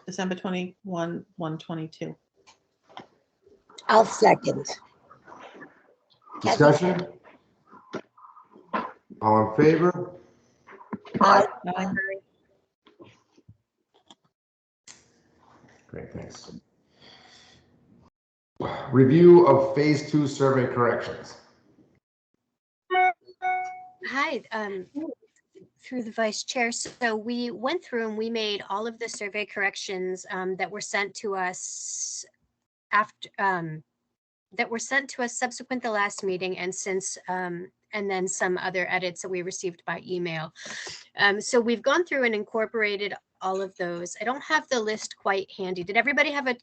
December 21, 122. I'll second. Discussion? All in favor? Aye. Great, thanks. Review of phase 2 survey corrections. Hi, through the vice chair. So we went through and we made all of the survey corrections that were sent to us after subsequent the last meeting, and since and then some other edits that we received by email. So we've gone through and incorporated all of those. I don't have the list quite handy. Did everybody have a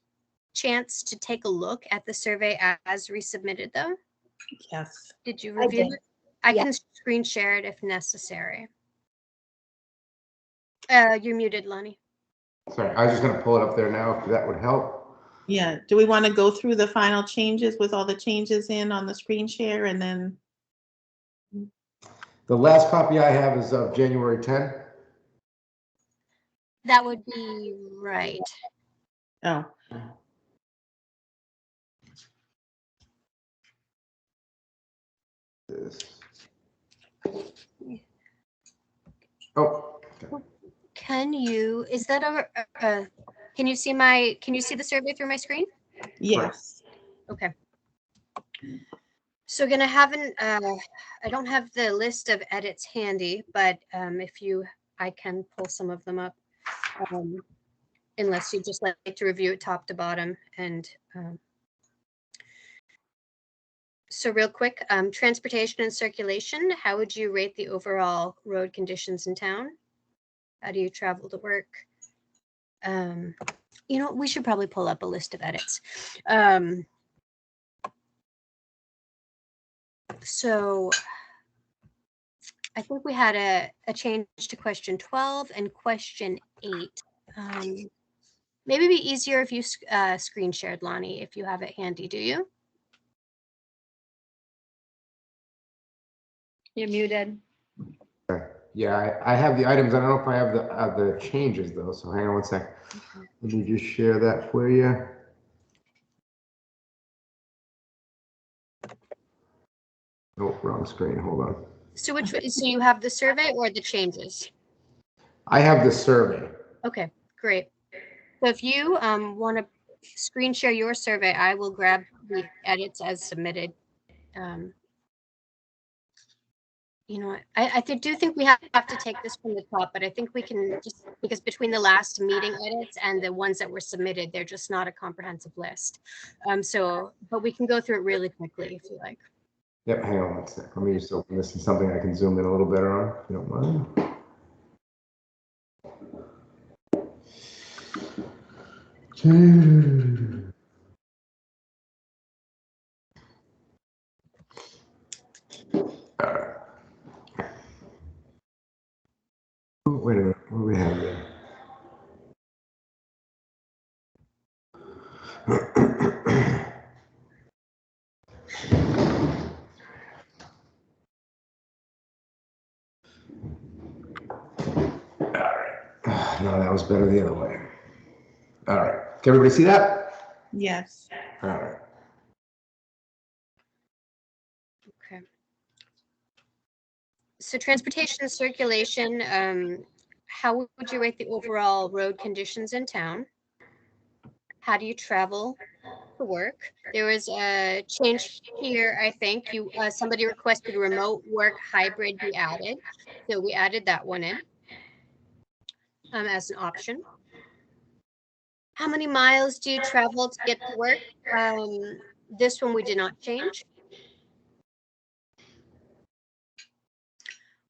chance to take a look at the survey as resubmitted though? Yes. Did you I review did. it? I Yeah. can screen share it if necessary. You're muted, Lonnie. Sorry, I was just gonna pull it up there now, if that would help. Yeah. Do we want to go through the final changes with all the changes in on the screen share and then? The last copy I have is of January 10. That would be right. Oh, Oh, okay. Can you, is that a, can you see the survey through my screen? yes. Okay. So gonna have I don't have the list of edits handy, but I can pull some of them up. Unless you just like to review it top to bottom. And so real quick, transportation and circulation, how would you rate the overall road conditions in town? How do you travel to work? You know, we should probably pull up a list of edits. So I think we had a change to question 12 and question 8. Maybe it'd be easier if you screen shared, Lonnie, if you have it handy, do you? You're muted. Yeah, I have the items. I don't know if I have the changes though. So hang on one sec. Let me just share that for you. Oh, wrong screen. Hold on. So so you have the survey or the changes? I have the survey. Okay, great. So if you want to screen share your survey, I will grab the edits as submitted. You know what? I do think we have to take this from the top, but I think we can just, because between the last meeting edits and the ones that were submitted, they're just not a comprehensive list. But we can go through it really quickly if you like. Yep, hang on one sec. Let me just open this in something I can zoom in a little better on, if you don't mind. All right. Oh, wait a minute. What do we have there? All right. No, that was better the other way. All right. Can everybody see that? Yes. All right. Okay. So transportation and circulation, how would you rate the overall road conditions in town? How do you travel to work? There was a change here, I think. Somebody requested remote work hybrid be added. So we added that one in as an option. How many miles do you travel to get to work? This one we did not change.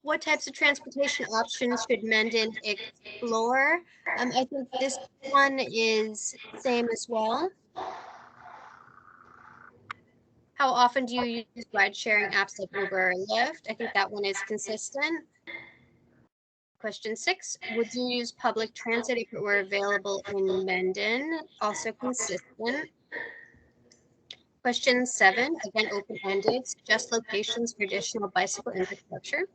What types of transportation options should Mendon explore? I think this one is same as well. How often do you use ride sharing apps like Uber or Lyft? I think that one is consistent. Question 6, would you use public transit if it were available in Mendon? Also consistent. Question 7, again open-ended, suggest locations for additional bicycle infrastructure.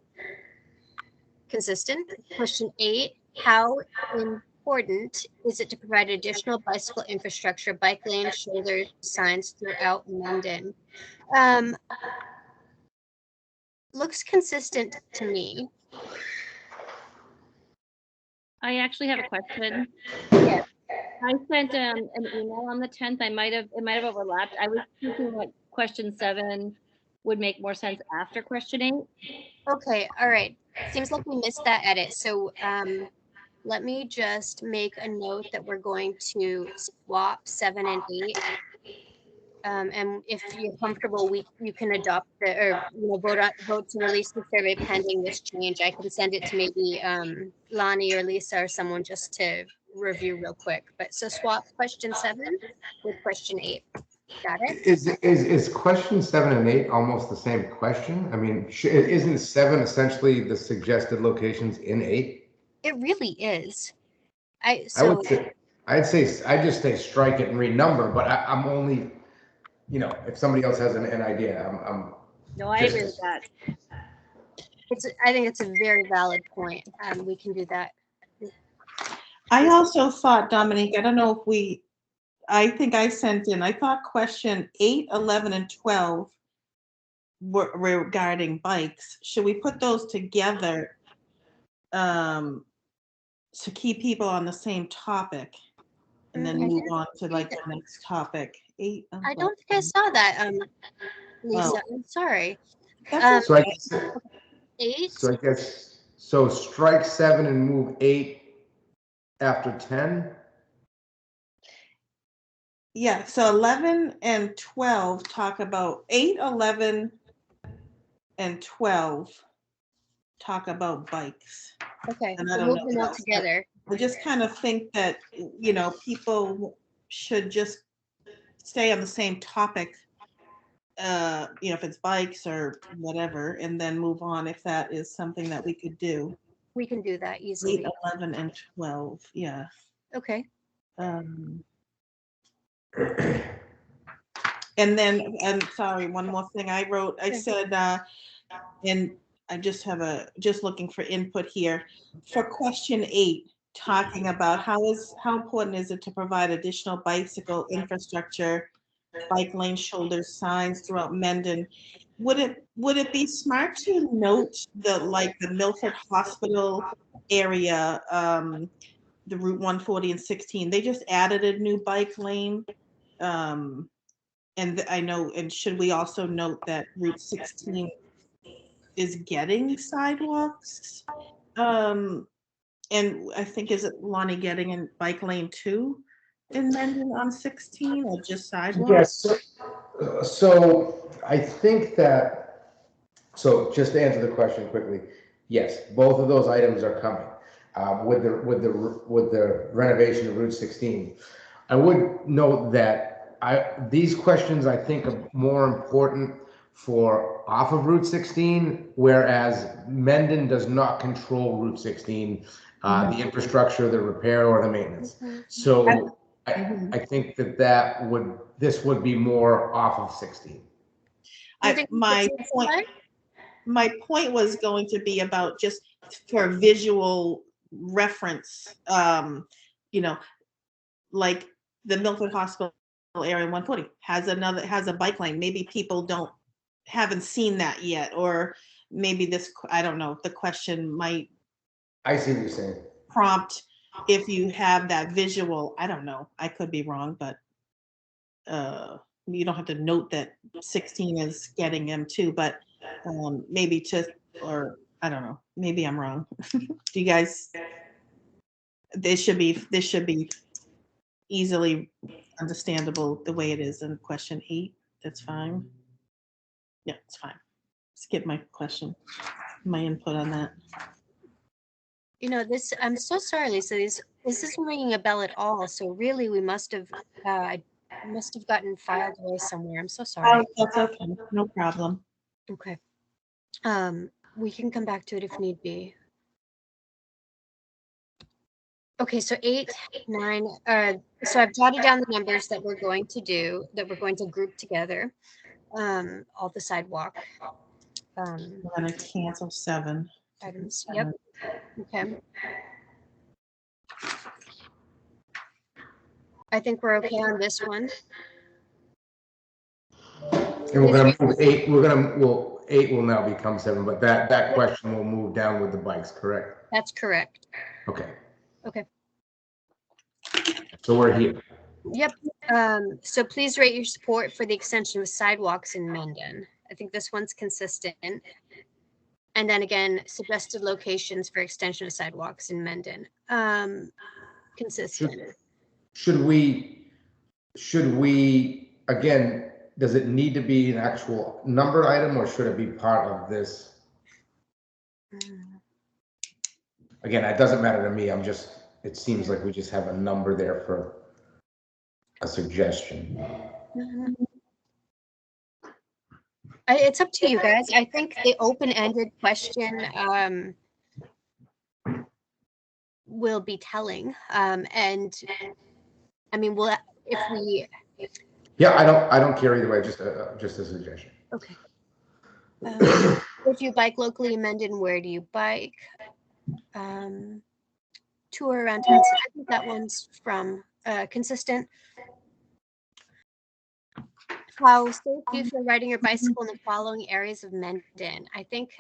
Consistent. Question 8, how in important is it to provide additional bicycle infrastructure, bike lane, shoulder signs throughout Mendon? Looks consistent to me. I actually have a question. Yeah. I sent an email on the 10th. It might have overlapped. I was thinking that question 7 would make more sense after question 8. Okay, all right. Seems like we missed that edit. So let me just make a note that we're going to swap 7 and 8. And if you're comfortable, you can adopt vote to release the survey pending this change. I can send it to maybe Lonnie or Lisa or someone just to review real quick. But so swap question 7 with question 8. Got it? Is question 7 and 8 almost the same question? I mean, isn't 7 essentially the suggested locations in 8? It really is. I'd just say strike it and renumber, but I'm only, if somebody else has an idea, No, I agree with that. I think it's a very valid point. We can do that. I also thought, Dominique, I don't know if I think I sent in, I thought question 8, 11, and 12 were regarding bikes. Should we put those together to keep people on the same topic and then move on to like the next topic? 8. I don't think I saw that, Lisa. Oh. I'm sorry. That's So I okay. guess, 8. so strike 7 and move 8 after 10. Yeah, so 11 and 12 talk about 8, 11, and 12 talk about bikes. Okay, And I so don't move know them what all else, together. I just kind of think that, people should just stay on the same topic, if it's bikes or whatever, and then move on if that is something that we could do. We can do that 8, easily. 11, and 12, yeah. Okay. And then, and sorry, one more thing I wrote, I Sure. said, and I just looking for input here. For question 8, talking about how important is it to provide additional bicycle infrastructure, bike lane shoulder signs throughout Mendon? Would it be smart to note the Milford Hospital area, the Route 140 and 16, they just added a new bike lane. And I know, and should we also note that Route 16 is getting sidewalks? And I think, is it Lonnie getting in bike lane 2 in Mendon on 16 or just sidewalks? Yes. So I think just to answer the question quickly, yes, both of those items are coming with the renovation of Route 16. I would note that these questions I think are more important for off of Route 16, whereas Mendon does not control Route 16, the infrastructure, the repair, or the maintenance. So I think this would be more off of 16. My point was going to be about just for visual reference, like the Milford Hospital area 140 has a bike lane. Maybe people haven't seen that yet, or maybe I don't know, the question might. I see what you're saying. Prompt if you have that visual. I don't know. I could be wrong, but you don't have to note that 16 is getting them too, but maybe or I don't know. Maybe I'm wrong. Do you guys? This should be easily understandable the way it is in question 8. That's fine. Yeah, it's fine. Skip my question, my input on that. I'm so sorry, Lisa. This isn't ringing a bell at all. So really, we must have gotten filed away somewhere. I'm so sorry. Oh, that's okay. No problem. Okay. We can come back to it if need be. Okay, so 8, 9. So I've jotted down the numbers that we're going to group together. All the sidewalk. We're gonna cancel 7 items. Yep. Okay. I think we're okay on this one. And we're gonna move 8, well, 8 will now become 7, but that question will move down with the bikes, correct? That's correct. Okay. Okay. So we're here. Yep. So please rate your support for the extension of sidewalks in Mendon. I think this one's consistent. And then again, suggested locations for extension of sidewalks in Mendon. Consistent. Should we, again, does it need to be an actual number item or should it be part of this? Again, it doesn't matter to me. It seems like we just have a number there for a suggestion. It's up to you guys. I think the open-ended question will be telling. And I mean, if we. Yeah, I don't care either way. Just a suggestion. Okay. If you bike locally in Mendon, where do you bike? Tour around town. So I think that one's from consistent. How safe do you feel riding your bicycle in the following areas of Mendon? I think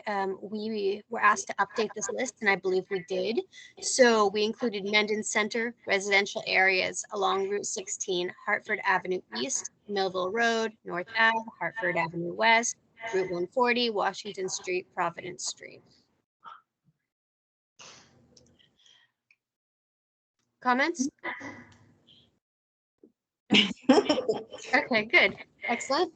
we were asked to update this list, and I believe we did. So we included Mendon Center, residential areas along Route 16, Hartford Avenue East, Millville Road, North Ave, Hartford Avenue West, Route 140, Washington Street, Providence Street. Comments? Okay, good. Excellent.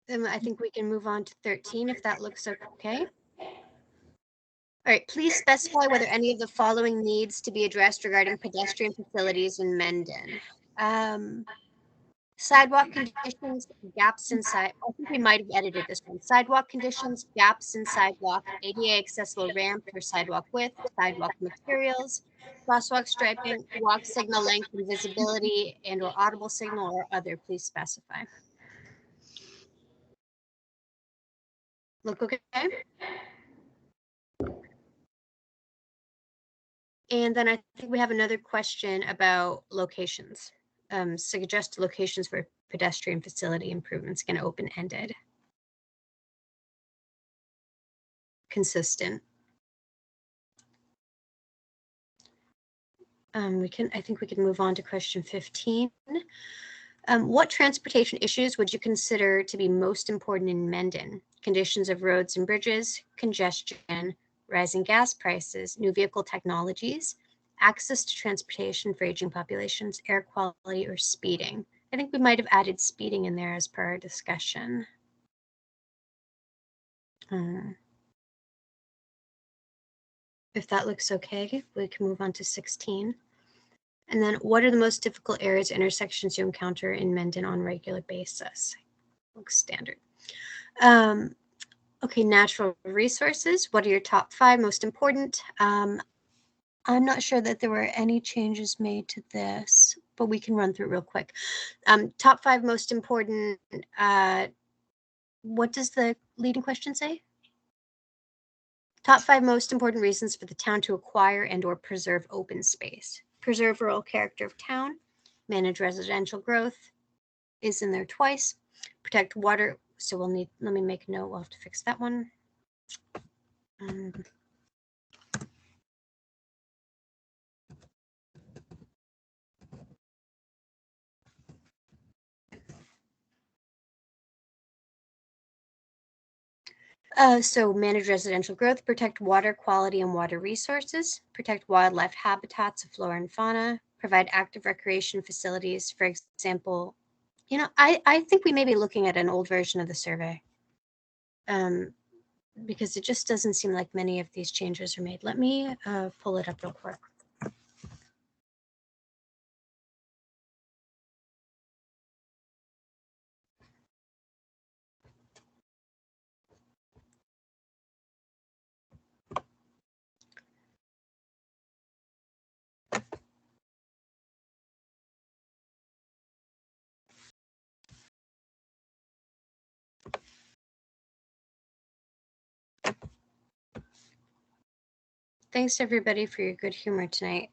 Then I think we can move on to 13 if that looks okay. All right, please specify whether any of the following needs to be addressed regarding pedestrian facilities in Mendon. Sidewalk conditions, gaps in I think we might have edited this one. Sidewalk conditions, gaps in sidewalk, ADA accessible ramp or sidewalk width, sidewalk materials, crosswalk striping, walk signal length and visibility, and or audible signal or other, please specify. Look okay? And then I think we have another question about locations. Suggest locations for pedestrian facility improvements, again, open-ended. Consistent. I think we can move on to question 15. What transportation issues would you consider to be most important in Mendon? Conditions of roads and bridges, congestion, rising gas prices, new vehicle technologies, access to transportation for aging populations, air quality, or speeding. I think we might have added speeding in there as per our discussion. If that looks okay, we can move on to 16. And then what are the most difficult areas or intersections you encounter in Mendon on a regular basis? Looks standard. Okay, natural resources. What are your top 5 most important? I'm not sure that there were any changes made to this, but we can run through it real quick. Top 5 most important. What does the leading question say? Top 5 most important reasons for the town to acquire and or preserve open space. Preserve rural character of town, manage residential growth, is in there twice, protect water. So we'll need, let me make a note, we'll have to fix that one. So manage residential growth, protect water quality and water resources, protect wildlife habitats of flora and fauna, provide active recreation facilities. For example, you know, I think we may be looking at an old version of the survey because it just doesn't seem like many of these changes are made. Let me pull it up real quick. Thanks everybody for your good humor tonight.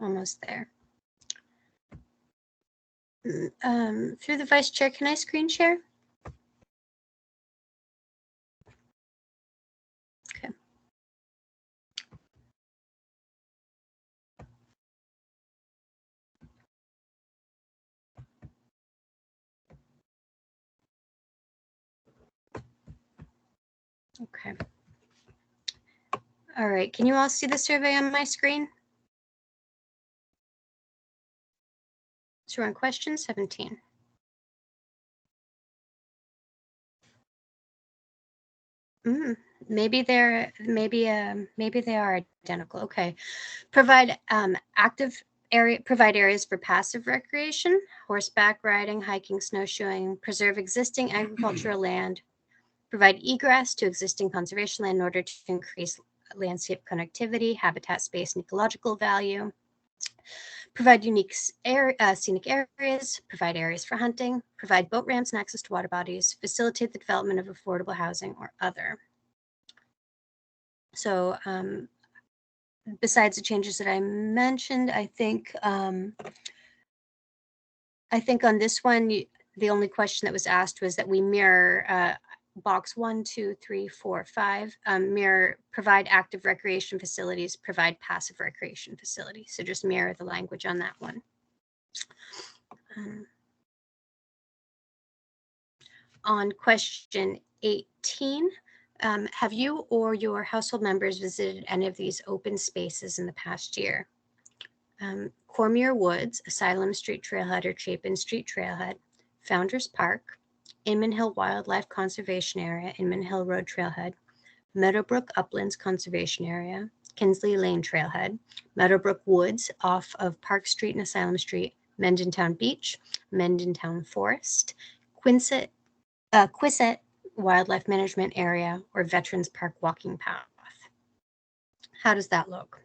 Almost there. Through the vice chair, can I screen share? Okay. Okay. All right, can you all see the survey on my screen? So we're on question 17. Maybe they are identical. Okay. Provide provide areas for passive recreation, horseback riding, hiking, snowshoeing, preserve existing agricultural land, provide egress to existing conservation land in order to increase landscape connectivity, habitat space, and ecological value, provide unique scenic areas, provide areas for hunting, provide boat ramps and access to water bodies, facilitate the development of affordable housing or other. So besides the changes that I mentioned, I think on this one, the only question that was asked was that we mirror box 1, 2, 3, 4, 5, mirror provide active recreation facilities, provide passive recreation facilities. So just mirror the language on that one. On question 18, have you or your household members visited any of these open spaces in the past year? Cormier Woods, Asylum Street Trailhead or Chapin Street Trailhead, Founders Park, Inman Hill Wildlife Conservation Area, Inman Hill Road Trailhead, Meadowbrook Uplands Conservation Area, Kinsley Lane Trailhead, Meadowbrook Woods off of Park Street and Asylum Street, Mendon Town Beach, Mendon Town Forest, Quisette Wildlife Management Area, or Veterans Park Walking Path. How does that look?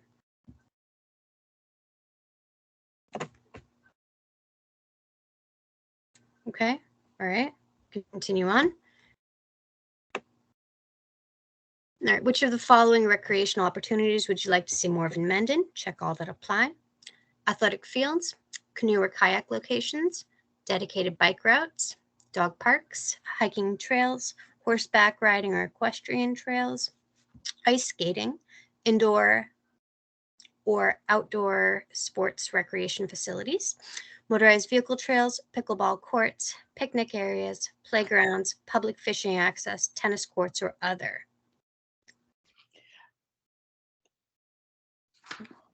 Okay, all right, continue on. All right, which of the following recreational opportunities would you like to see more of in Mendon? Check all that apply. Athletic fields, canoe or kayak locations, dedicated bike routes, dog parks, hiking trails, horseback riding or equestrian trails, ice skating, indoor or outdoor sports recreation facilities, motorized vehicle trails, pickleball courts, picnic areas, playgrounds, public fishing access, tennis courts, or other.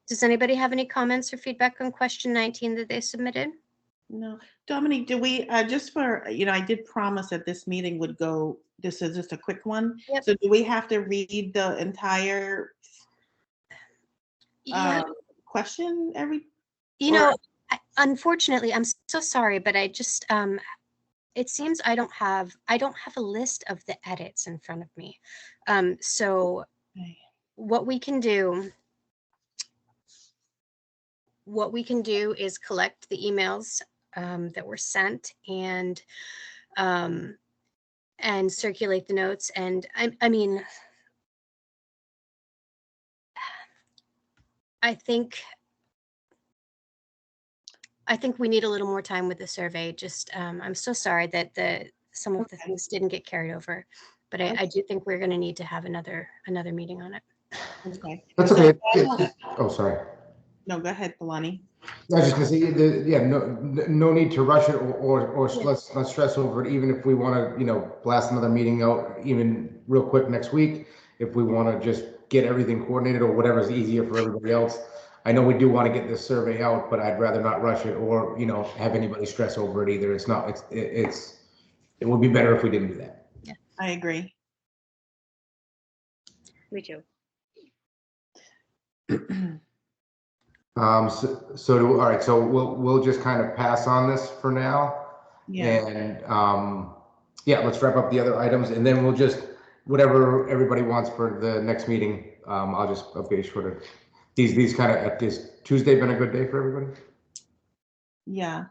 Does anybody have any comments or feedback on question 19 that they submitted? No. Dominique, do we, just for, I did promise that this meeting would go, this is just a quick one. Yep. So do we have to read the entire question Unfortunately, I'm so sorry, but I just, it seems I don't have a list of the edits in front of me. So Okay. what we can do is collect the emails that were sent and circulate the notes. And I mean, I think we need a little more time with the survey. Just I'm so sorry that some of the things didn't get carried over, but I do think we're going to need to have another meeting on it. Okay. That's So, okay. Oh, sorry. no, go ahead, Kalani. I was just gonna say, no need to rush it or let's stress over it, even if we want to, blast another meeting out even real quick next week, if we want to just get everything coordinated or whatever's easier for everybody else. I know we do want to get this survey out, but I'd rather not rush it or, have anybody stress over it either. It would be better if we didn't do that. Yeah, I agree. Me too. All right, so we'll just kind of pass on this for now. Yeah. And let's wrap up the other items and then we'll just, whatever everybody wants for the next meeting, I'll be sure to, these kind of, this Tuesday been a good day for everybody? Yeah.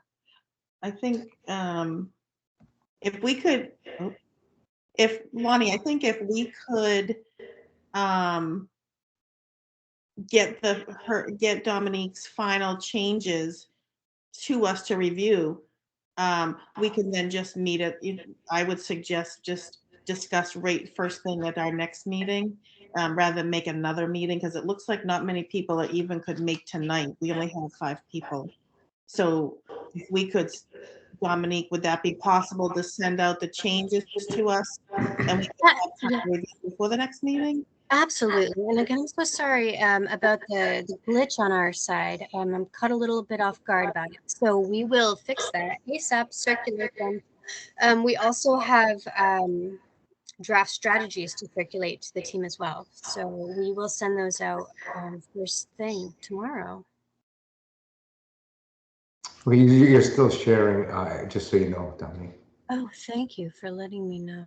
I think if we could, Lonnie, I think if we could get get Dominique's final changes to us to review, we can then just meet at, I would suggest just discuss rate first thing at our next meeting, rather than make another meeting, because it looks like not many people are even could make tonight. We only have 5 people. So if we could, Dominique, would that be possible to send out the changes to us? And we could have time Yeah, to review before the next meeting? absolutely. And again, I'm so sorry about the glitch on our side. I'm caught a little bit off guard about it. So we will fix that ASAP, circulate them. We also have draft strategies to circulate to the team as well. So we will send those out first thing tomorrow. Well, you're still sharing, just so you know, Dominique. Oh, thank you for letting me know.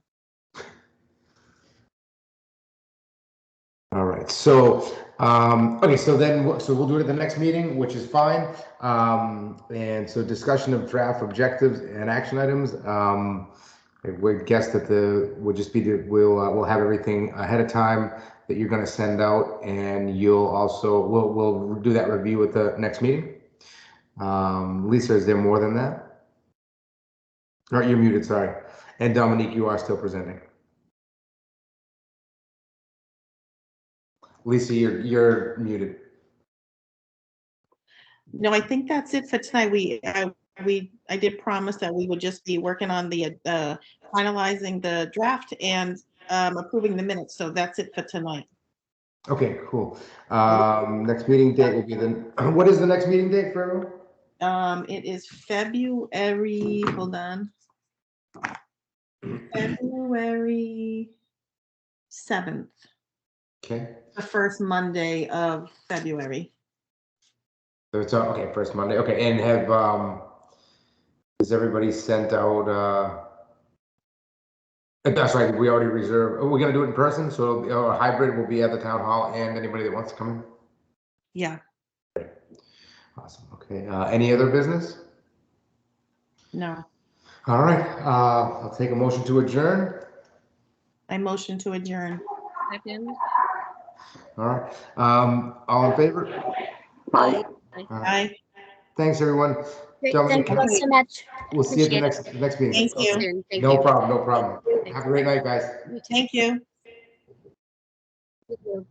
All right, so, okay, so then, so we'll do it at the next meeting, which is fine. And so discussion of draft objectives and action items. I would guess that would just be we'll have everything ahead of time that you're gonna send out, and you'll also, we'll do that review at the next meeting. Lisa, is there more than that? Or you're muted, sorry. And Dominique, you are still presenting. Lisa, you're muted. No, I think that's it for tonight. I did promise that we would just be working on the finalizing the draft and approving the minutes. So that's it for tonight. Okay, cool. Next meeting date will be what is the next meeting date for everyone? It is February, hold on. February 7th, Okay, the first Monday of February. so it's, okay, first Monday, okay, and has everybody sent out, that's right, we already reserved, we're gonna do it in person, so a hybrid will be at the town hall and anybody that wants to come in? Yeah, Awesome, okay, any other business? no. All right, I'll take a motion to adjourn. I motion to adjourn. Second. All right, all in favor? Aye. All right. Aye. Thanks, everyone. Great. Dominique, Thank you all so much. we'll see you at the Appreciate next meeting. Thank you. Soon. Thank No you. problem, no problem. Thanks. Have a great night, guys. You too. Thank you. You too.